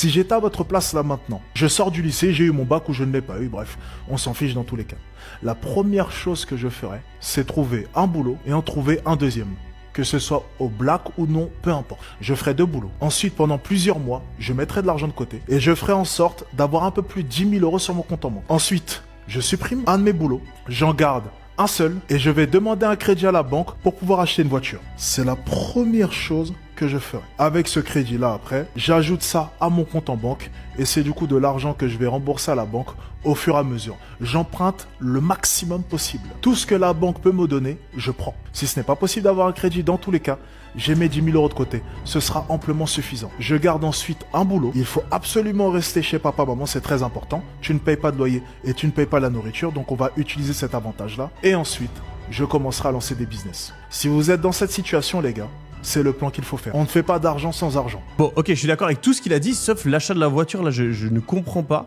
Si j'étais à votre place là maintenant, je sors du lycée, j'ai eu mon bac ou je ne l'ai pas eu, bref, on s'en fiche dans tous les cas. La première chose que je ferais, c'est trouver un boulot et en trouver un deuxième. Que ce soit au black ou non, peu importe. Je ferai 2 boulots. Ensuite, pendant plusieurs mois, je mettrai de l'argent de côté et je ferai en sorte d'avoir un peu plus de 10 000 euros sur mon compte en banque. Ensuite, je supprime un de mes boulots, j'en garde un seul et je vais demander un crédit à la banque pour pouvoir acheter une voiture. C'est la première chose que je ferai. Avec ce crédit-là après, j'ajoute ça à mon compte en banque et c'est du coup de l'argent que je vais rembourser à la banque au fur et à mesure. J'emprunte le maximum possible. Tout ce que la banque peut me donner, je prends. Si ce n'est pas possible d'avoir un crédit dans tous les cas, j'ai mes 10 000 euros de côté. Ce sera amplement suffisant. Je garde ensuite un boulot. Il faut absolument rester chez papa, maman, c'est très important. Tu ne payes pas de loyer et tu ne payes pas la nourriture, donc on va utiliser cet avantage-là. Et ensuite, je commencerai à lancer des business. Si vous êtes dans cette situation, les gars, c'est le plan qu'il faut faire. On ne fait pas d'argent sans argent. Bon, ok, je suis d'accord avec tout ce qu'il a dit, sauf l'achat de la voiture, là, je ne comprends pas.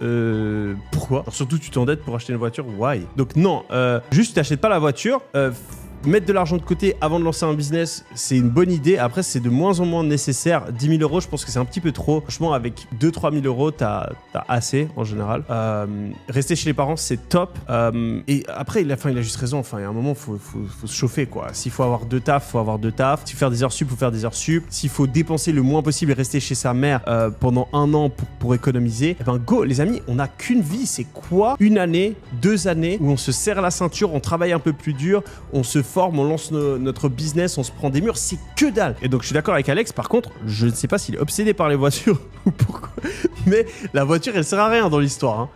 Pourquoi? Alors, surtout, tu t'endettes pour acheter une voiture, why? Donc non, juste, tu n'achètes pas la voiture, mettre de l'argent de côté avant de lancer un business, c'est une bonne idée. Après, c'est de moins en moins nécessaire. 10 000 euros, je pense que c'est un petit peu trop. Franchement, avec 2-3 000 euros, t'as assez en général. Rester chez les parents, c'est top. Et après, il a juste raison. Enfin, il y a un moment, faut se chauffer, quoi. S'il faut avoir 2 tafs, faut avoir 2 tafs. S'il faut faire des heures sup, faut faire des heures sup. S'il faut dépenser le moins possible et rester chez sa mère pendant 1 an pour économiser, eh ben go, les amis, on n'a qu'une vie. C'est quoi? 1 année, 2 années où on se serre la ceinture, on travaille un peu plus dur, on se forme, on lance notre business, on se prend des murs, c'est que dalle. Et donc je suis d'accord avec Alex, par contre, je ne sais pas s'il est obsédé par les voitures ou pourquoi, mais la voiture elle sert à rien dans l'histoire, hein.